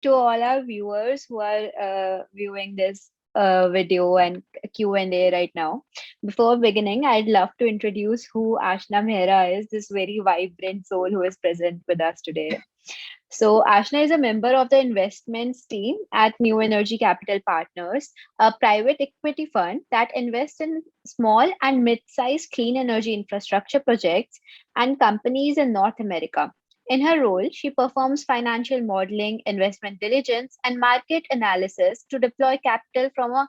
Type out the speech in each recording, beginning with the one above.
to all our viewers who are viewing this video and Q&A right now. Before beginning, I'd love to introduce who Aashna Mehra is, this very vibrant soul who is present with us today. So, Aashna is a member of the investments team at New Energy Capital Partners, a private equity fund that invests in small and mid sized clean energy infrastructure projects and companies in North America. In her role, she performs financial modeling, investment diligence, and market analysis to deploy capital from a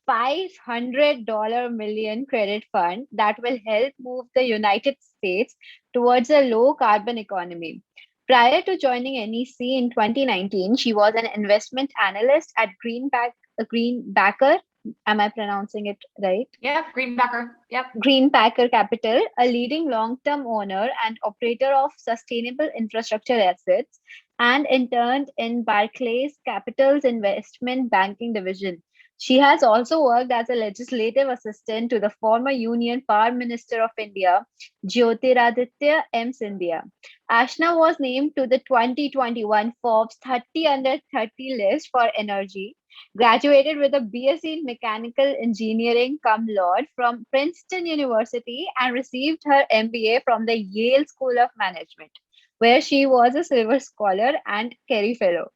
$500 million credit fund that will help move the United States towards a low carbon economy. Prior to joining NEC in 2019, she was an investment analyst at Greenbacker. Am I pronouncing it right? Yeah, Greenbacker. Yep. Greenbacker Capital, a leading long-term owner and operator of sustainable infrastructure assets, and interned in Barclays Capital's investment banking division. She has also worked as a legislative assistant to the former Union Power Minister of India, Jyotiraditya M. Scindia. Ashna was named to the 2021 Forbes 30 Under 30 list for energy, graduated with a BSc in Mechanical Engineering cum laude from Princeton University, and received her MBA from the Yale School of Management, where she was a Silver Scholar and Kerry Fellow.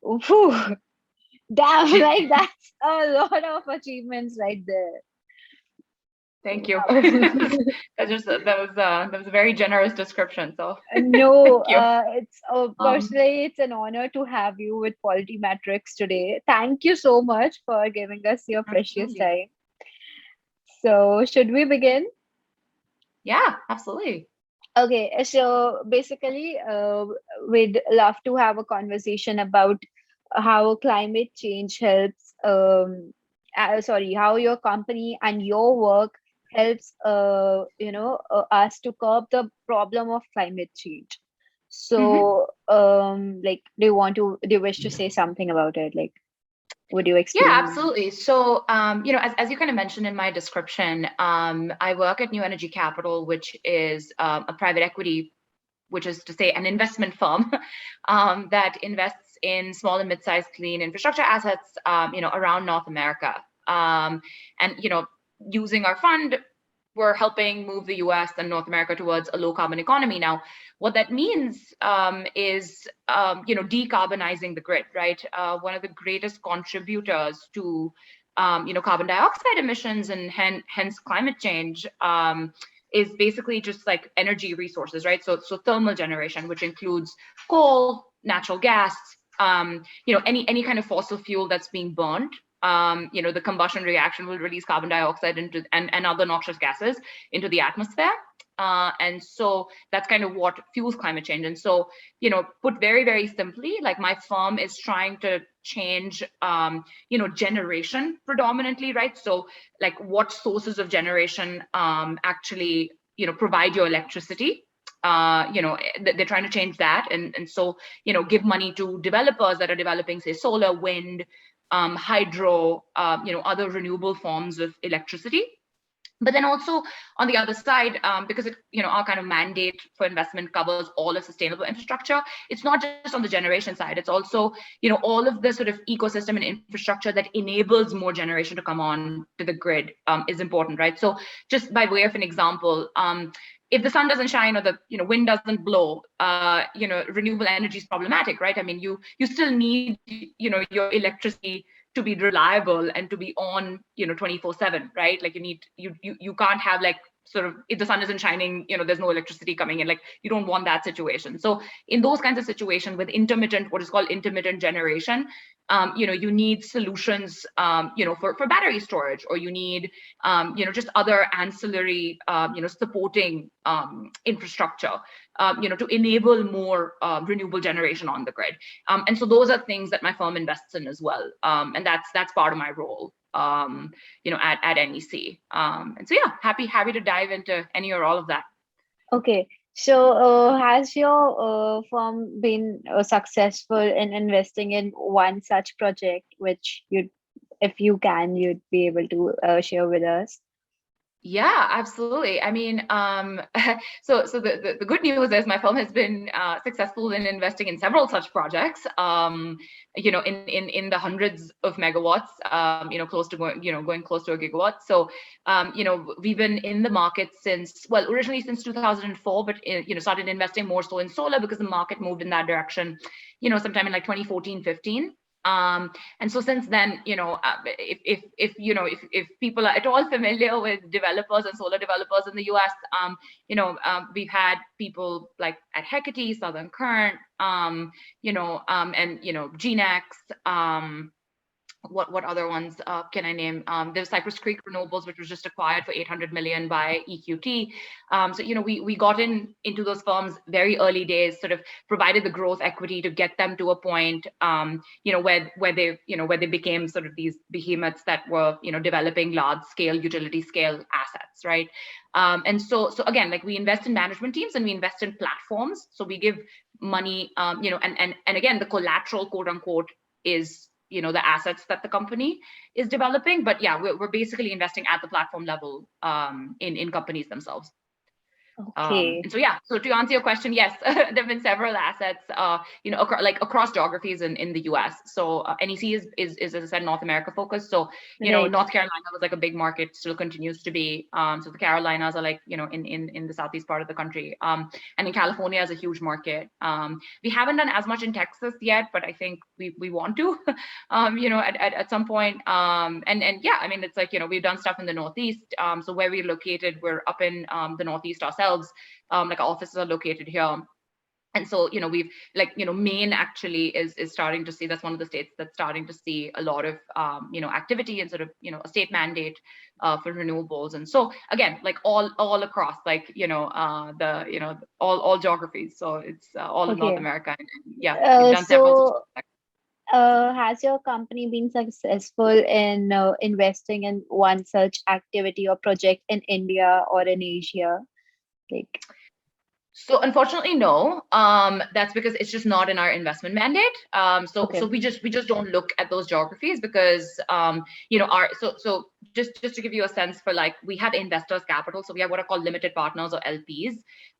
Whew, damn, like that's a lot of achievements right there. Thank you. Wow. that was a very generous description. So No, thank you. it's personally it's an honor to have you with Polity Matrix today. Thank you so much for giving us your precious time. So, should we begin? Yeah, absolutely. Okay, so basically, we'd love to have a conversation about how climate change helps. Sorry, how your company and your work helps. Us to curb the problem of climate change. So, like, do you wish to say something about it? Like, would you Yeah, explain? absolutely. So, as you kind of mentioned in my description, I work at New Energy Capital, which is a private equity, which is to say an investment firm that invests in small and mid-sized clean infrastructure assets, around North America. And, using our fund, we're helping move the US and North America towards a low carbon economy. Now, what that means is, decarbonizing the grid, right? One of the greatest contributors to, carbon dioxide emissions and hence climate change is basically just like energy resources, right? So thermal generation, which includes coal, natural gas, any kind of fossil fuel that's being burned. The combustion reaction will release carbon dioxide into and other noxious gases into the atmosphere. And so that's kind of what fuels climate change. And so, put very, very simply, like my firm is trying to change, generation predominantly, right? So like what sources of generation actually, provide your electricity. They're trying to change that. And so, give money to developers that are developing, say, solar, wind, hydro, other renewable forms of electricity. But then also on the other side, because our kind of mandate for investment covers all of sustainable infrastructure, it's not just on the generation side. It's also, all of the sort of ecosystem and infrastructure that enables more generation to come on to the grid is important, right? So just by way of an example, if the sun doesn't shine or the wind doesn't blow, renewable energy is problematic, right? I mean, you still need your electricity to be reliable and to be on 24/7, right? Like you can't have like sort of, if the sun isn't shining, there's no electricity coming in, like you don't want that situation. So in those kinds of situations with what is called intermittent generation, you need solutions for battery storage, or you need just other ancillary supporting infrastructure to enable more renewable generation on the grid. And so those are things that my firm invests in as well. And that's part of my role at NEC. And so yeah, happy to dive into any or all of that. Okay. So, has your firm been successful in investing in one such project, which if you can, you'd be able to share with us? Yeah, absolutely. I mean, so the good news is my firm has been successful in investing in several such projects. In the hundreds of megawatts. Close to going close to a gigawatt. So, we've been in the market since, well, originally since 2004, but started investing more so in solar because the market moved in that direction. Sometime in like 2014, 15. And so since then, if people are at all familiar with developers and solar developers in the US, we've had people like at Hecate, Southern Current, GeneX, what other ones can I name? There's Cypress Creek Renewables, which was just acquired for 800 million by EQT. We got into those firms very early days, sort of provided the growth equity to get them to a point, where they became sort of these behemoths that were, developing large scale, utility scale assets, right? And so again, like we invest in management teams and we invest in platforms. So we give money, and again, the collateral, quote unquote, is the assets that the company is developing. But yeah, we're basically investing at the platform level in companies themselves. Okay. And so yeah, so to answer your question, yes, there have been several assets, across geographies in the U.S. So NEC is as I said, North America focused. So Right. North Carolina was like a big market, still continues to be. So the Carolinas are like in the southeast part of the country, and in California is a huge market. We haven't done as much in Texas yet, but I think we want to, at some point. And yeah, I mean it's like we've done stuff in the Northeast. So where we're located, we're up in the Northeast ourselves. Like our offices are located here. And so, we've Maine actually is starting to see, that's one of the states that's starting to see a lot of, activity and sort of, a state mandate for renewables. And so again, like all across, like, all geographies. So it's all of North Okay. America. And yeah, we've done several. So, has your company been successful in investing in one such activity or project in India or in Asia? Like, So unfortunately, no. That's because it's just not in our investment mandate. So okay, we just don't look at those geographies because our so just to give you a sense for, like, we have investors capital. So we have what are called limited partners or LPs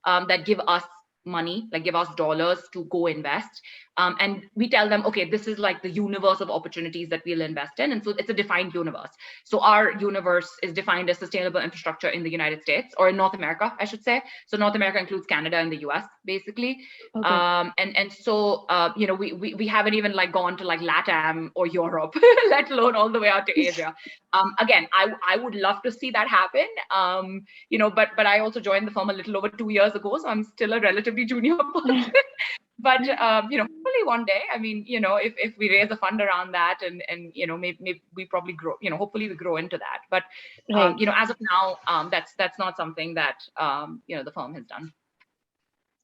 that give us money, like give us dollars to go invest. And we tell them, okay, this is like the universe of opportunities that we'll invest in. And so it's a defined universe. So our universe is defined as sustainable infrastructure in the United States, or in North America, I should say. So North America includes Canada and the US, basically. okay, We haven't even like gone to like LATAM or Europe, let alone all the way out to Asia. Again, I would love to see that happen. But I also joined the firm a little over 2 years ago, so I'm still a relatively junior person. But hopefully one day, I mean, if we raise a fund around that, and maybe we probably grow, hopefully we grow into that. But right. as of now, that's not something that the firm has done.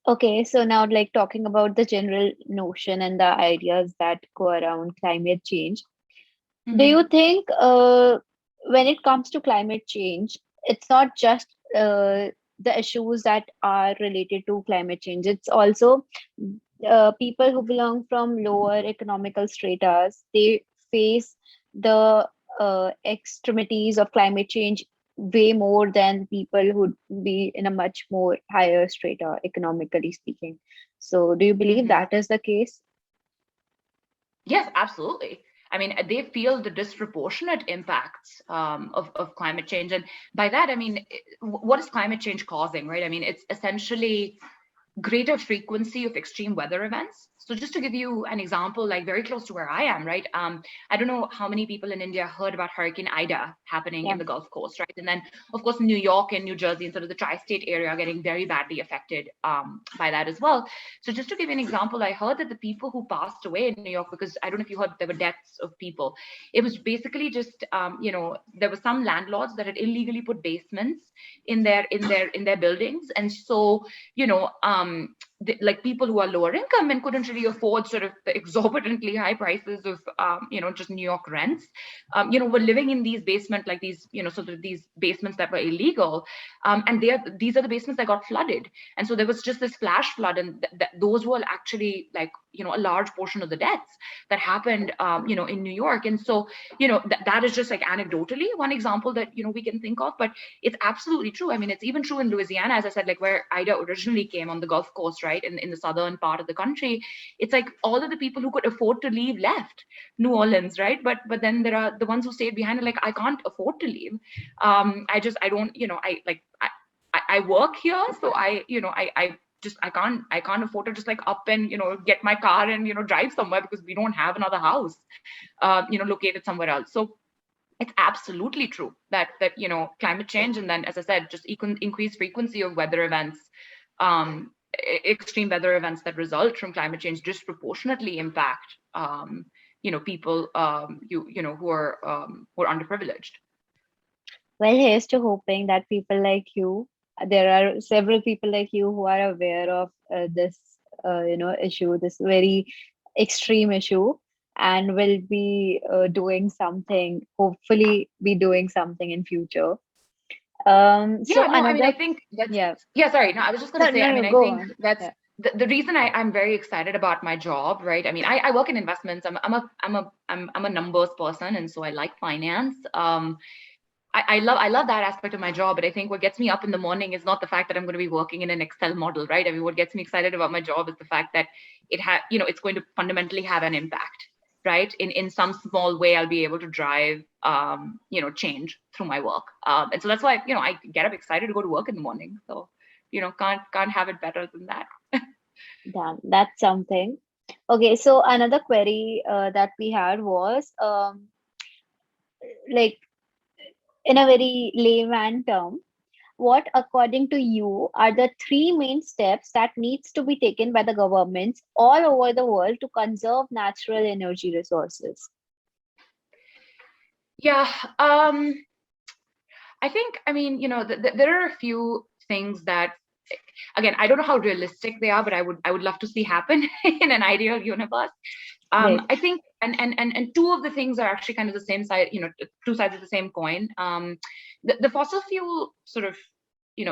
Okay, so now like talking about the general notion and the ideas that go around climate change. Do Mm-hmm. you think when it comes to climate change, it's not just the issues that are related to climate change, it's also people who belong from lower economical stratas, they face the extremities of climate change way more than people who'd be in a much more higher strata, economically speaking. So, do you believe Mm-hmm. that is the case? Yes, absolutely. I mean, they feel the disproportionate impacts of climate change. And by that, I mean, what is climate change causing, right? I mean, it's essentially greater frequency of extreme weather events. So just to give you an example, like very close to where I am, right? I don't know how many people in India heard about Hurricane Ida happening in Yeah. the Gulf Coast, right? And then, of course, New York and New Jersey and sort of the tri-state area are getting very badly affected by that as well. So just to give you an example, I heard that the people who passed away in New York, because I don't know if you heard, there were deaths of people. It was basically just, there were some landlords that had illegally put basements in their buildings, and so like people who are lower income and couldn't really afford sort of the exorbitantly high prices of just New York rents, were living in these basement, like these sort of these basements that were illegal, and these are the basements that got flooded. And so there was just this flash flood, and those were actually like a large portion of the deaths that happened, in New York. And so, that is just like anecdotally one example that, we can think of, but it's absolutely true. I mean, it's even true in Louisiana, as I said, like where Ida originally came on the Gulf Coast, right? In the southern part of the country, it's like all of the people who could afford to leave left New Orleans, right? But then there are the ones who stayed behind and like, I can't afford to leave. I don't, I work here, so I can't afford to just like up and get my car and drive somewhere because we don't have another house located somewhere else. So it's absolutely true that climate change, and then, as I said, just increased frequency of weather events, extreme weather events that result from climate change disproportionately impact people who are underprivileged. Well, here's to hoping that people like you, there are several people like you who are aware of this, issue, this very extreme issue, and will be doing something, hopefully be doing something in future. So Yeah, no, I mean, I another, think that's, yeah, yeah, sorry, no, I was just going no, to say, I no, mean, no, I go think on. that's Yeah, the reason I'm very excited about my job, right? I mean, I work in investments. I'm a numbers person, and so I like finance. I love that aspect of my job, but I think what gets me up in the morning is not the fact that I'm going to be working in an Excel model, right? I mean, what gets me excited about my job is the fact that it's going to fundamentally have an impact, right? In some small way, I'll be able to drive, change through my work. And so that's why, I get up excited to go to work in the morning. So, can't have it better than that. done. That's something. Okay, so another query that we had was like in a very layman term, what according to you are the three main steps that needs to be taken by the governments all over the world to conserve natural energy resources? Yeah. I think, I mean, there are a few things that, again, I don't know how realistic they are, but I would love to see happen in an ideal universe. Right. I think, and two of the things are actually kind of the same side, two sides of the same coin. The fossil fuel sort of,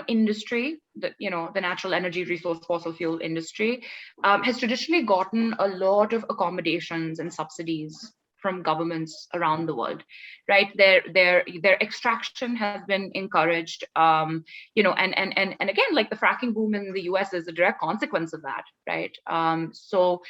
industry, the natural energy resource fossil fuel industry, has traditionally gotten a lot of accommodations and subsidies from governments around the world, right? Their extraction has been encouraged, and again, like the fracking boom in the US is a direct consequence of that, right? So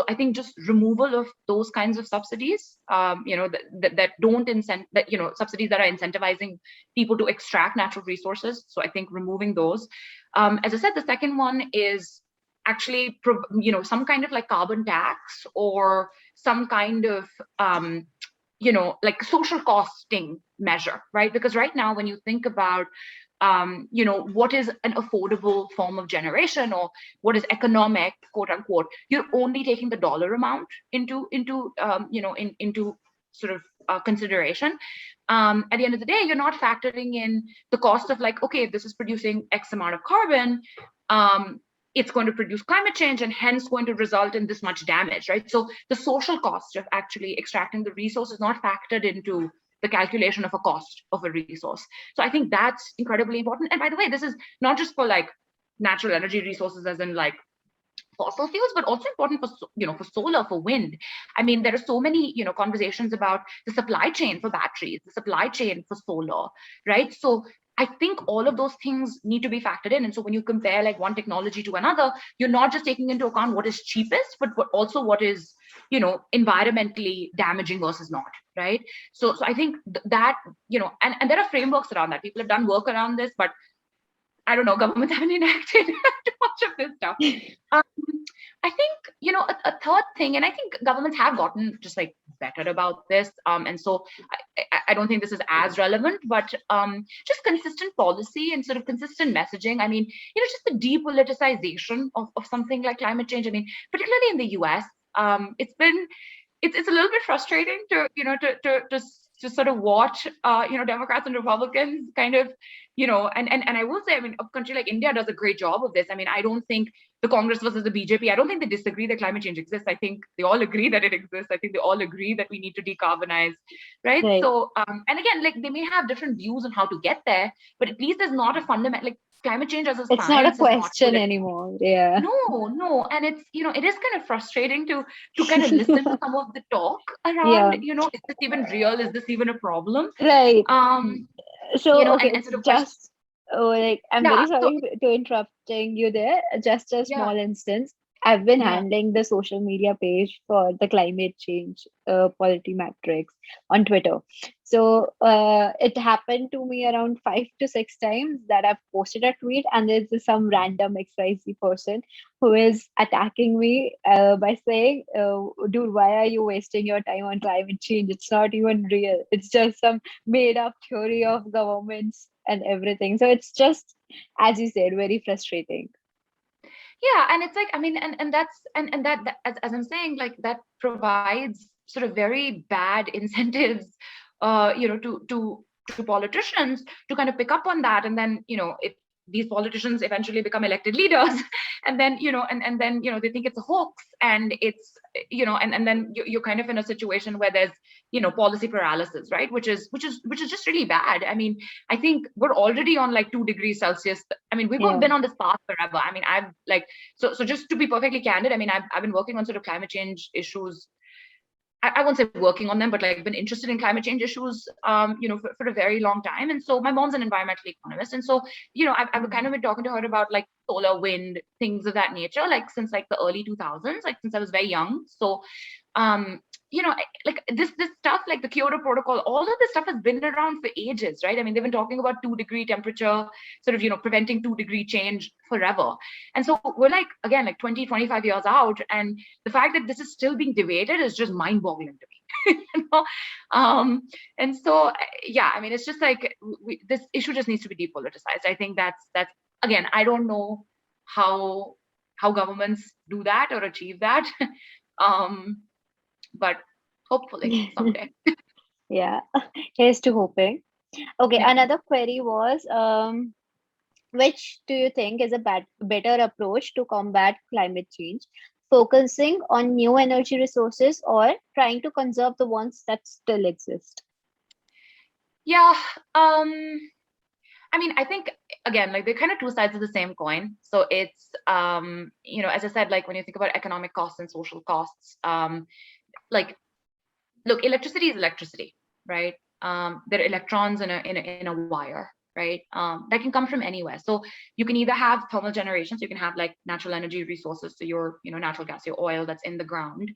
I think just removal of those kinds of subsidies, that don't incent that subsidies that are incentivizing people to extract natural resources. So I think removing those. As I said, the second one is actually some kind of like carbon tax or some kind of like social costing measure, right? Because right now when you think about what is an affordable form of generation or what is economic, quote unquote, you're only taking the dollar amount into sort of consideration. At the end of the day, you're not factoring in the cost of like, okay, if this is producing X amount of carbon, it's going to produce climate change and hence going to result in this much damage, right? So the social cost of actually extracting the resource is not factored into the calculation of a cost of a resource. So I think that's incredibly important. And by the way, this is not just for like natural energy resources as in like fossil fuels, but also important for for solar, for wind. I mean, there are so many conversations about the supply chain for batteries, the supply chain for solar, right? So I think all of those things need to be factored in. And so when you compare like one technology to another, you're not just taking into account what is cheapest, but also what is environmentally damaging versus not, right? So I think that and there are frameworks around that. People have done work around this, but I don't know, governments haven't enacted too much of this stuff. Um, I think, a third thing, and I think governments have gotten just like better about this. And so I don't think this is as relevant, but just consistent policy and sort of consistent messaging. I mean, just the depoliticization of something like climate change. I mean, particularly in the US, it's a little bit frustrating to sort of watch Democrats and Republicans kind of and I will say, I mean, a country like India does a great job of this. I mean, I don't think the Congress versus the BJP, I don't think they disagree that climate change exists. I think they all agree that it exists. I think they all agree that we need to decarbonize, right? Right. So and again, like they may have different views on how to get there, but at least there's not a fundamental, like climate change as a It's not a science is not good question anymore. anymore. Yeah. No, and it's, it is kind of frustrating to kind of listen to some of the talk around, Yeah. is this even real? Is this even a problem? Right. Um, So, okay, and sort of question. just like I'm Yeah. very So sorry to interrupting you there. Just a yeah, small instance. I've been yeah. handling the social media page for the climate change Polity Matrix on Twitter. So it happened to me around 5 to 6 times that I've posted a tweet, and there's just some random XYZ person who is attacking me by saying, "Dude, why are you wasting your time on climate change? It's not even real. It's just some made up theory of governments and everything." So it's just, as you said, very frustrating. Yeah, and it's like, I mean, and that's and that as I'm saying, like that provides sort of very bad incentives, to politicians to kind of pick up on that, and then, if these politicians eventually become elected leaders, and then, and then, they think it's a hoax, and it's, and then you're kind of in a situation where there's, policy paralysis, right? Which is just really bad. I mean, I think we're already on like 2 degrees Celsius. I mean, we've Yeah. been on this path forever. I mean, I've like, so just to be perfectly candid, I mean, I've been working on sort of climate change issues. I won't say working on them, but like been interested in climate change issues, for a very long time. And so my mom's an environmental economist. And so, I've kind of been talking to her about like solar, wind, things of that nature, like since like the early 2000s, like since I was very young. So, um, like this stuff, like the Kyoto Protocol, all of this stuff has been around for ages, right? I mean, they've been talking about 2 degree temperature, sort of, preventing 2 degree change forever. And so we're like, again, like 20, 25 years out. And the fact that this is still being debated is just mind boggling to me. you know? And so, yeah, I mean, it's just like this issue just needs to be depoliticized. I think that's again, I don't know how governments do that or achieve that. um, but hopefully someday. Yeah. Here's to hoping. Okay, Yeah. another query was which do you think is a better approach to combat climate change? Focusing on new energy resources or trying to conserve the ones that still exist? Yeah. I mean, I think again, like they're kind of two sides of the same coin. So it's as I said, like when you think about economic costs and social costs, like look, electricity is electricity, right? There are electrons in a wire, right? That can come from anywhere. So you can either have thermal generation, so you can have like natural energy resources, so your natural gas, your oil that's in the ground,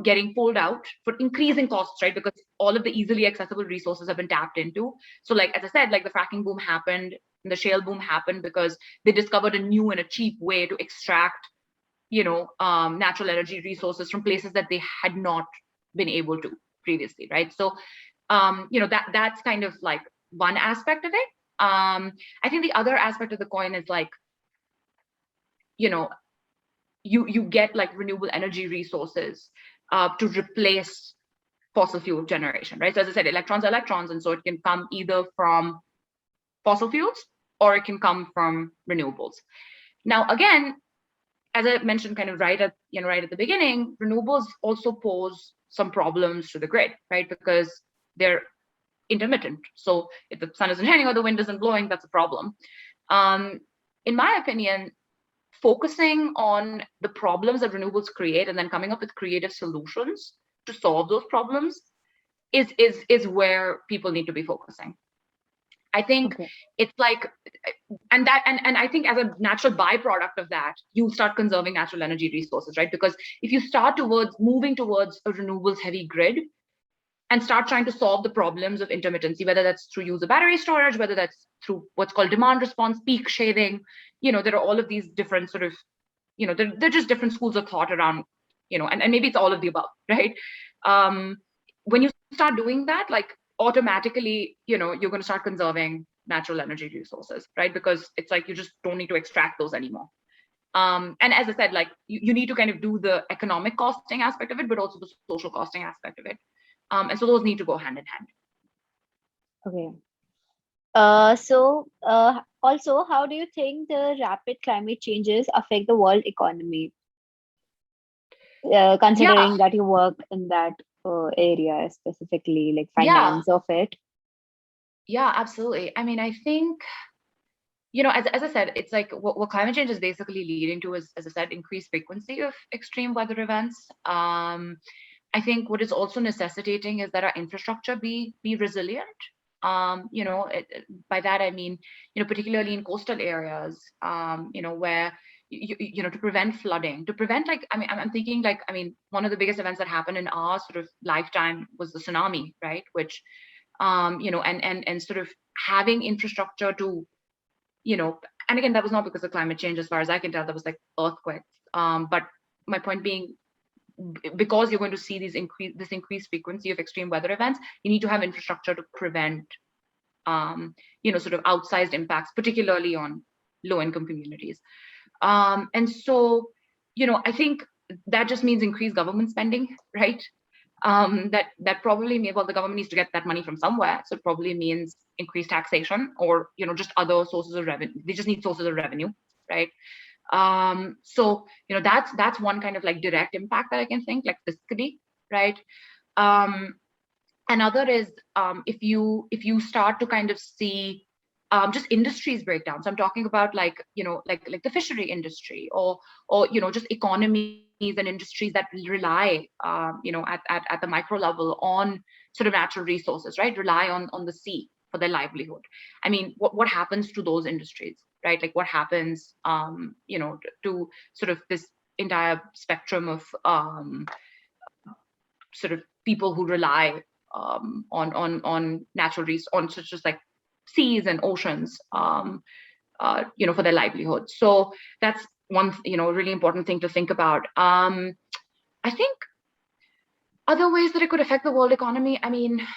getting pulled out for increasing costs, right? Because all of the easily accessible resources have been tapped into. So, like as I said, like the fracking boom happened, the shale boom happened because they discovered a new and a cheap way to extract, natural energy resources from places that they had not been able to previously, right? So, that's kind of like one aspect of it. I think the other aspect of the coin is like, you know, you get like renewable energy resources to replace fossil fuel generation, right? So as I said, electrons are electrons, and so it can come either from fossil fuels or it can come from renewables. Now, again, as I mentioned, kind of right at the beginning, renewables also pose some problems to the grid, right? Because they're intermittent. So if the sun isn't shining or the wind isn't blowing, that's a problem. In my opinion, focusing on the problems that renewables create and then coming up with creative solutions to solve those problems is where people need to be focusing. I think Okay. it's like, and I think as a natural byproduct of that, you start conserving natural energy resources, right? Because if you start towards moving towards a renewables heavy grid and start trying to solve the problems of intermittency, whether that's through use of battery storage, whether that's through what's called demand response, peak shaving, there are all of these different sort of, they're just different schools of thought around, and maybe it's all of the above, right? Um, when you start doing that, like automatically, you're going to start conserving natural energy resources, right? Because it's like you just don't need to extract those anymore. And as I said, like you need to kind of do the economic costing aspect of it, but also the social costing aspect of it. And so those need to go hand in hand. Okay. Also, how do you think the rapid climate changes affect the world economy? Yeah, Considering that you work in that area specifically, like yeah, finance of it. yeah, absolutely. I mean, I think as I said, it's like what climate change is basically leading to is, as I said, increased frequency of extreme weather events. I think what it's also necessitating is that our infrastructure be resilient. By that I mean, particularly in coastal areas, where to prevent flooding, to prevent, like, I mean, I'm thinking, like, I mean, one of the biggest events that happened in our sort of lifetime was the tsunami, right? Which, and sort of having infrastructure to, and again, that was not because of climate change, as far as I can tell, that was like earthquakes. But my point being, because you're going to see this increased frequency of extreme weather events, you need to have infrastructure to prevent, sort of outsized impacts, particularly on low-income communities. And so, I think that just means increased government spending, right? That probably well, the government needs to get that money from somewhere, so it probably means increased taxation, or just other sources of revenue. They just need sources of revenue, right? So that's one kind of like direct impact that I can think, like fiscally, right? Another is, if you start to kind of see just industries break down. So I'm talking about, like, like the fishery industry, or just economies and industries that rely, at the micro level on sort of natural resources, right? Rely on the sea for their livelihood. I mean, what happens to those industries, right? Like, what happens, to sort of this entire spectrum of sort of people who rely on natural resources, on such as like seas and oceans, for their livelihood. So that's one, really important thing to think about. I think other ways that it could affect the world economy. I mean,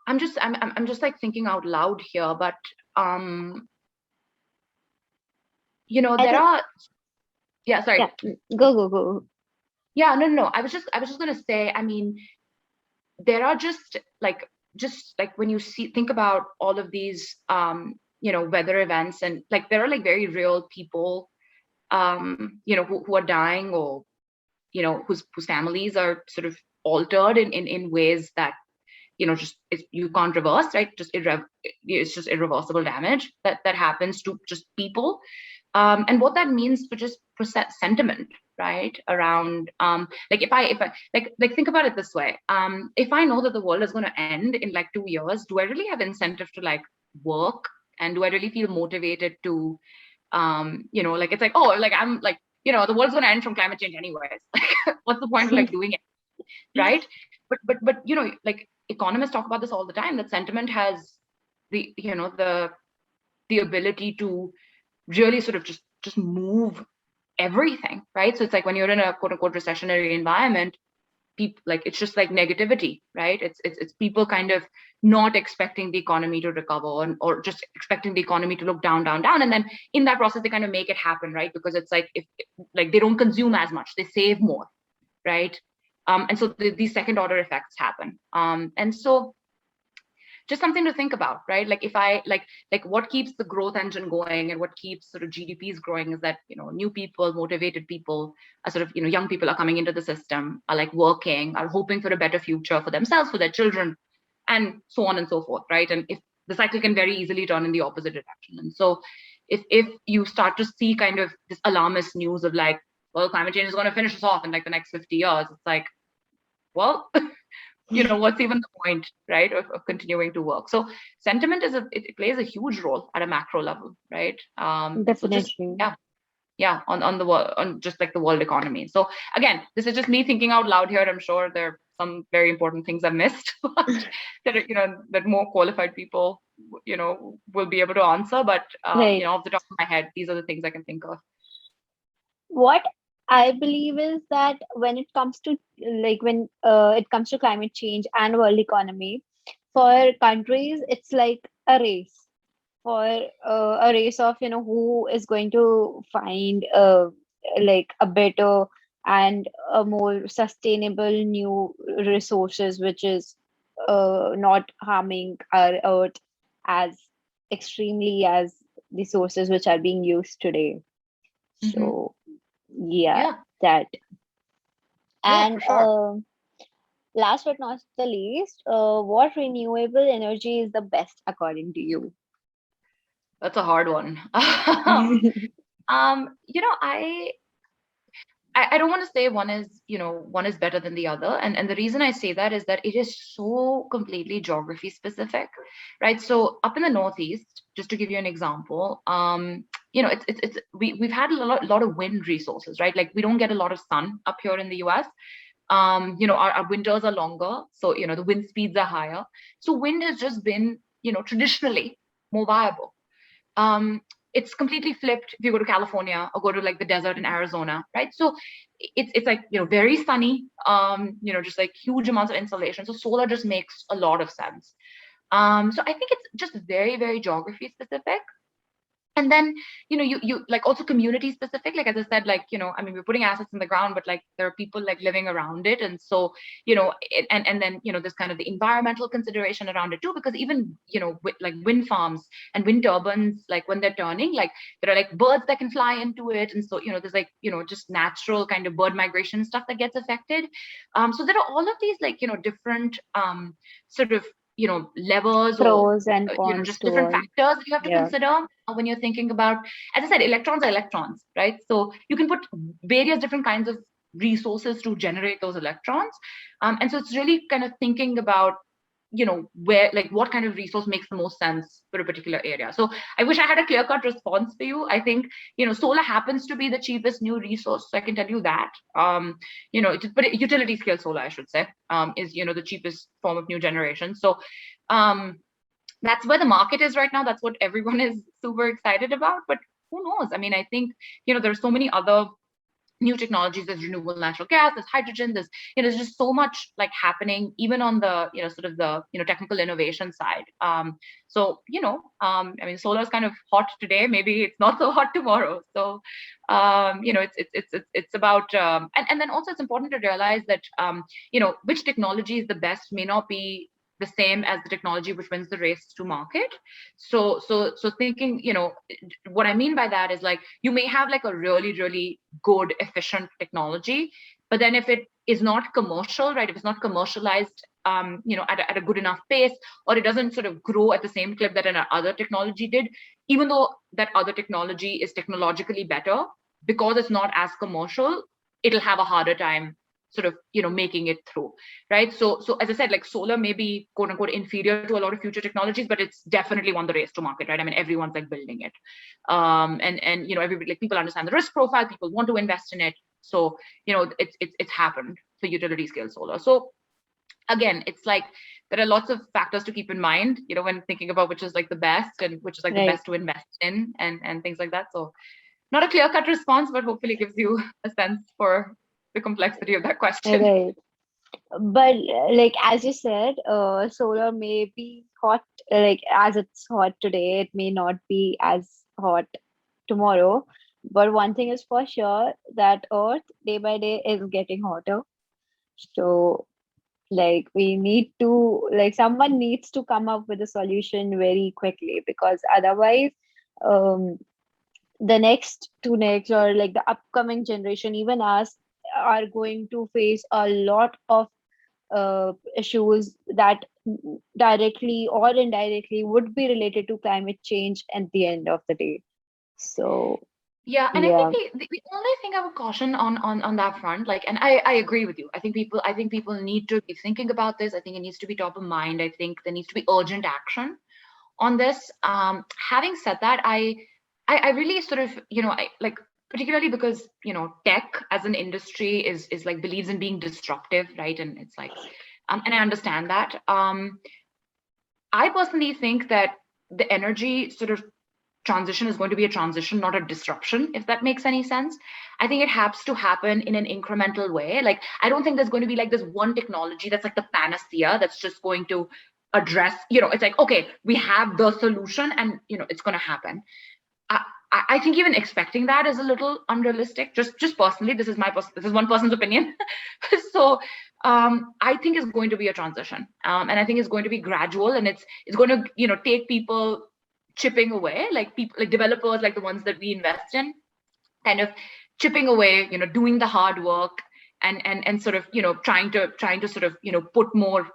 I'm just like thinking out loud here, but there are. Yeah, sorry. Yeah, go. Yeah, no. I was just gonna say, I mean, there are just like when you think about all of these weather events, and like there are like very real people, who are dying, or whose families are sort of altered in ways that just you can't reverse, right? It's just irreversible damage that happens to just people. And what that means for just sentiment, right? Around, like, if I like think about it this way. If I know that the world is going to end in like 2 years, do I really have incentive to like work? And do I really feel motivated to, like, it's like, oh, like, I'm like, the world's going to end from climate change anyways. Like, what's the point of like doing it, right? But like, economists talk about this all the time, that sentiment has the the ability to really sort of just move everything, right? So it's like when you're in a quote unquote recessionary environment, people, like, it's just like negativity, right? It's people kind of not expecting the economy to recover, or just expecting the economy to look down, and then in that process they kind of make it happen, right? Because it's like, if like they don't consume as much, they save more, right? And so these second order effects happen. And so just something to think about, right? Like, if I like what keeps the growth engine going, and what keeps sort of GDPs growing, is that new people, motivated people, are sort of young people are coming into the system, are like working, are hoping for a better future for themselves, for their children, and so on and so forth, right? And if the cycle can very easily turn in the opposite direction. And so if you start to see kind of this alarmist news of like, well, climate change is going to finish us off in like the next 50 years, it's like, well, what's even the point, right, of continuing to work? So sentiment it plays a huge role at a macro level, right? And so just, Definitely. yeah, on the world, on just like the world economy. So again, this is just me thinking out loud here. I'm sure there are some very important things I've missed, but that that more qualified people will be able to answer. But Right. off the top of my head, these are the things I can think of. What I believe is that when it comes to, like, when it comes to climate change and world economy, for countries, it's like a race, for a race of, who is going to find like a better and a more sustainable new resources, which is not harming our earth as extremely as the sources which are being used today. Hmm. So yeah, Yeah, that. yeah, for And sure. Last but not the least, what renewable energy is the best according to you? That's a hard one. You know, I don't want to say one is, one is better than the other. And the reason I say that is that it is so completely geography specific, right? So up in the Northeast, just to give you an example, we've had a lot of wind resources, right? Like we don't get a lot of sun up here in the US. Our winters are longer, so the wind speeds are higher. So wind has just been, traditionally more viable. It's completely flipped if you go to California or go to like the desert in Arizona, right? So it's like very sunny, just like huge amounts of insolation. So solar just makes a lot of sense. So I think it's just very, very geography specific. And then you like also community specific, like as I said, like I mean, we're putting assets in the ground, but like there are people like living around it. And so and then there's kind of the environmental consideration around it too, because even like wind farms and wind turbines, like when they're turning, like there are like birds that can fly into it. And so there's like just natural kind of bird migration stuff that gets affected. So there are all of these like different sort of levels, or Pros and cons just to different all. factors that you have to Yeah. consider when you're thinking about, as I said, electrons are electrons, right? So you can put various different kinds of resources to generate those electrons. And so it's really kind of thinking about where, like, what kind of resource makes the most sense for a particular area. So I wish I had a clear cut response for you. I think solar happens to be the cheapest new resource, so I can tell you that. But utility scale solar, I should say, is the cheapest form of new generation. So um that's where the market is right now. That's what everyone is super excited about. But who knows? I mean, I think there's so many other new technologies. There's renewable natural gas, there's hydrogen, there's just so much like happening, even on the sort of the technical innovation side. I mean, solar is kind of hot today, maybe it's not so hot tomorrow. So it's about and then also it's important to realize that which technology is the best may not be the same as the technology which wins the race to market. So thinking, what I mean by that is, like, you may have like a really, really good, efficient technology, but then if it is not commercial, right, if it's not commercialized at a good enough pace, or it doesn't sort of grow at the same clip that an other technology did, even though that other technology is technologically better, because it's not as commercial, it'll have a harder time sort of making it through, right? So as I said, like, solar may be quote unquote inferior to a lot of future technologies, but it's definitely won the race to market, right? I mean, everyone's like building it. And everybody, like, people understand the risk profile, people want to invest in it. So it's happened for utility scale solar. So again, it's like there are lots of factors to keep in mind, when thinking about which is like the best and which is like the Right. best to invest in, and things like that. So not a clear cut response, but hopefully gives you a sense for the complexity of that question. Right. But like as you said, solar may be hot, like as it's hot today, it may not be as hot tomorrow. But one thing is for sure, that Earth day by day is getting hotter. So like we need to, like, someone needs to come up with a solution very quickly, because otherwise um the next to next, or like the upcoming generation, even us, are going to face a lot of issues that directly or indirectly would be related to climate change at the end of the day. So Yeah, and I think yeah. the only thing I would caution on that front, like, and I agree with you. I think people need to be thinking about this. I think it needs to be top of mind. I think there needs to be urgent action on this. Having said that, I really sort of, I like, particularly because tech as an industry is like believes in being disruptive, right? And it's like, and I understand that. I personally think that the energy sort of transition is going to be a transition, not a disruption, if that makes any sense. I think it has to happen in an incremental way. Like, I don't think there's going to be like this one technology that's like the panacea that's just going to address, it's like, okay, we have the solution and it's going to happen. I think even expecting that is a little unrealistic. Just personally, this is one person's opinion. So I think it's going to be a transition, and I think it's going to be gradual, and it's going to take people chipping away, like people, like developers, like the ones that we invest in, kind of chipping away, doing the hard work, and sort of, trying to sort of, put more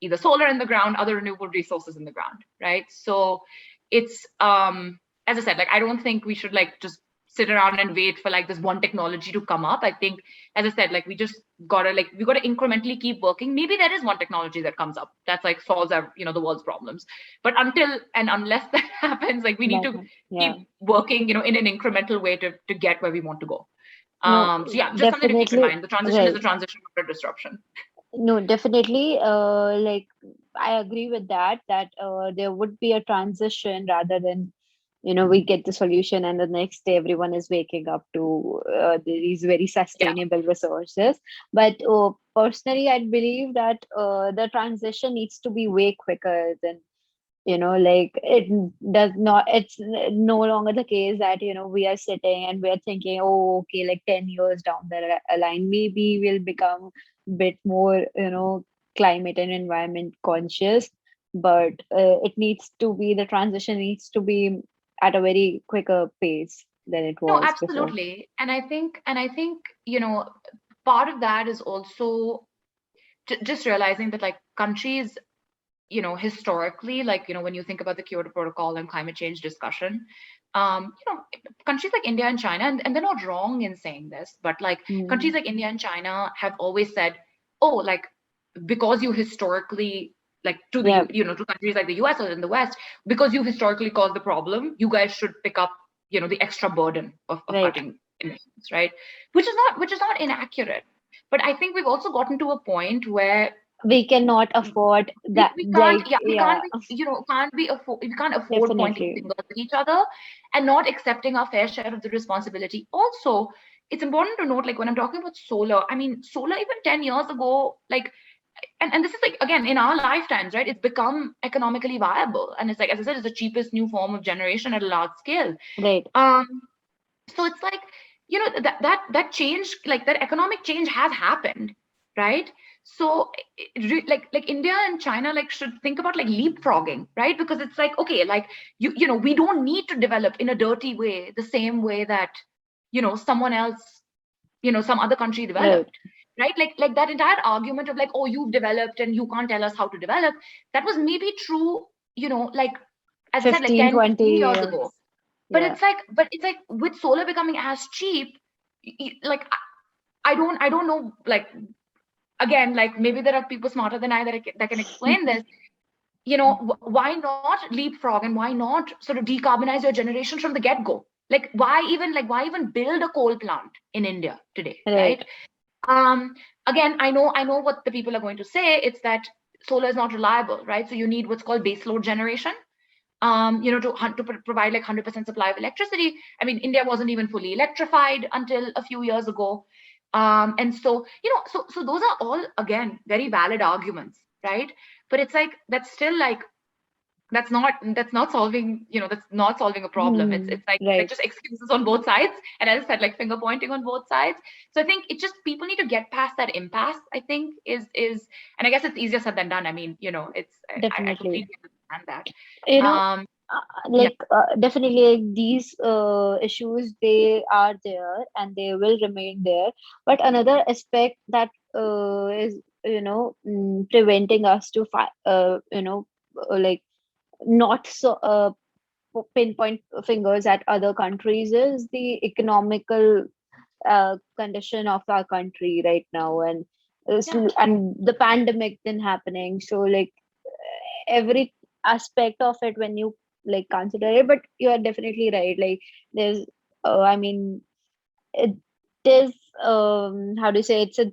either solar in the ground, other renewable resources in the ground, right? So it's, as I said, like, I don't think we should like just sit around and wait for like this one technology to come up. I think, as I said, like, we gotta incrementally keep working. Maybe there is one technology that comes up that's like solves our, the world's problems. But until and unless that happens, like, we need to keep working, in an incremental way to get where we want to go. No, So yeah, just something to keep in definitely. mind. The transition is a transition, not a disruption. No, definitely. Like, I agree with that, that there would be a transition rather than, we get the solution and the next day everyone is waking up to these very Yeah. sustainable resources. But personally, I believe that the transition needs to be way quicker than, like, it does not, it's no longer the case that, we are sitting and we're thinking, oh, okay, like 10 years down the line, maybe we'll become a bit more, climate and environment conscious. But it needs to be, the transition needs to be at a very quicker pace than it No, was before. absolutely. And I think, part of that is also just realizing that, like, countries, historically, like, when you think about the Kyoto Protocol and climate change discussion, countries like India and China, and they're not wrong in saying this, but like, countries Mm. like India and China have always said, oh, like, because you historically, like, to Yeah, to countries like the US or in the West, because you historically caused the problem, you guys should pick up, the extra burden of right. cutting emissions, right? Which is not inaccurate. But I think we've also gotten to a point where We cannot afford that, we can't, like, yeah, we yeah, can't afford pointing definitely. fingers at each other and not accepting our fair share of the responsibility. Also, it's important to note, like, when I'm talking about solar, I mean, solar even 10 years ago, like, and this is like, again, in our lifetimes, right, it's become economically viable, and it's like, as I said, it's the cheapest new form of generation at a large scale. Right. um so it's like, that change, like, that economic change has happened, right? So like India and China, like, should think about like leapfrogging, right? Because it's like, okay, like, we don't need to develop in a dirty way the same way that, someone else, some other country Right. developed, right? Like that entire argument of like, oh, you've developed and you can't tell us how to develop, that was maybe true, like, as I said, like 15, 10, 20 15 years years. ago. But Yeah. it's like with solar becoming as cheap, like, I don't know, like, again, like, maybe there are people smarter than I that can explain this. Why not leapfrog, and why not sort of decarbonize your generation from the get-go? Like, why even build a coal plant in India today, Right. right? Again, I know what the people are going to say. It's that solar is not reliable, right? So you need what's called baseload generation, to provide like 100% supply of electricity. I mean, India wasn't even fully electrified until a few years ago. And so, so those are all, again, very valid arguments, right? But it's like, that's still like, that's not solving, that's not solving a problem. It's Hmm. it's like Right. just excuses on both sides. And as I said, like, finger pointing on both sides. So I think it just, people need to get past that impasse, I think, and I guess it's easier said than done. I mean, I Definitely. completely understand that. You know, Um, yeah, like, definitely, like, these issues, they are there and they will remain there. But another aspect that is, preventing us to like, not so pinpoint fingers at other countries is the economical condition of our country right now. And yeah, and the pandemic then happening, so like, every aspect of it, when you like consider it. But you are definitely right, like, there's I mean, it is, how do you say, it's a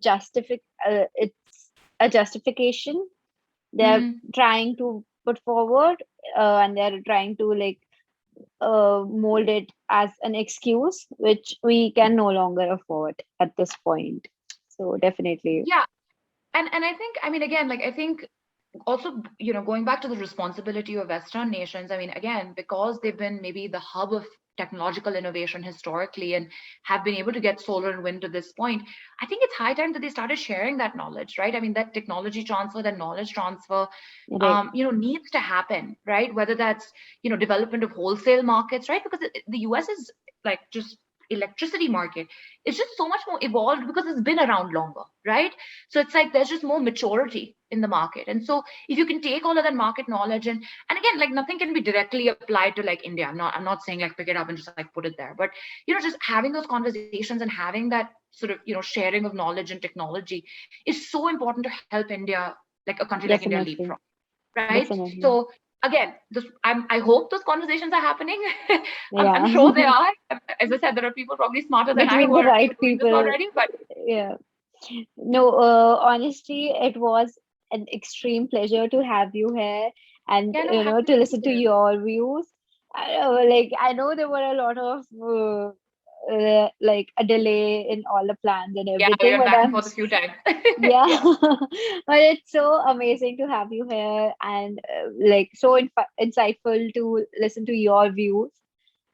justification they're mhm. trying to put forward, and they're trying to, like, mold it as an excuse which we can no longer afford at this point. So definitely. Yeah. And I think, I mean, again, like, I think also, going back to the responsibility of Western nations, I mean, again, because they've been maybe the hub of technological innovation historically and have been able to get solar and wind to this point, I think it's high time that they started sharing that knowledge, right? I mean, that technology transfer, that knowledge transfer, Right. needs to happen, right? Whether that's, development of wholesale markets, right? Because the US is like just electricity market is just so much more evolved because it's been around longer, right? So it's like there's just more maturity in the market. And so if you can take all of that market knowledge and again, like nothing can be directly applied to like India. I'm not saying like pick it up and just like put it there, but just having those conversations and having that sort of sharing of knowledge and technology is so important to help India, like a country like India, leapfrog, Definitely. right? Definitely. So again, I hope those conversations are happening. I'm Yeah. sure they are. As I said, there are people probably smarter than I Between who the are right doing this people. already. But Yeah. No, honestly, it was an extreme pleasure to have you here and, yeah, no, happy to to be listen to here. your views. I know there were a lot of like a delay in all the plans and Yeah, we everything, went but back and forth a few times. yeah, but it's so amazing to have you here and like so insightful to listen to your views.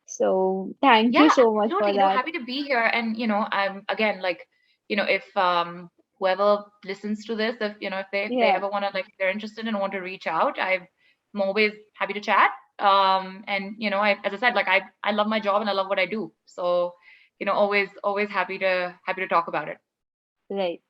So thank you Yeah, so much for absolutely. No, that. happy to be here. And I'm again like, if whoever listens to this, if they Yeah, ever want to like, if they're interested and want to reach out, I'm always happy to chat. And as I said, like I love my job and I love what I do. So, always happy to talk about it. right.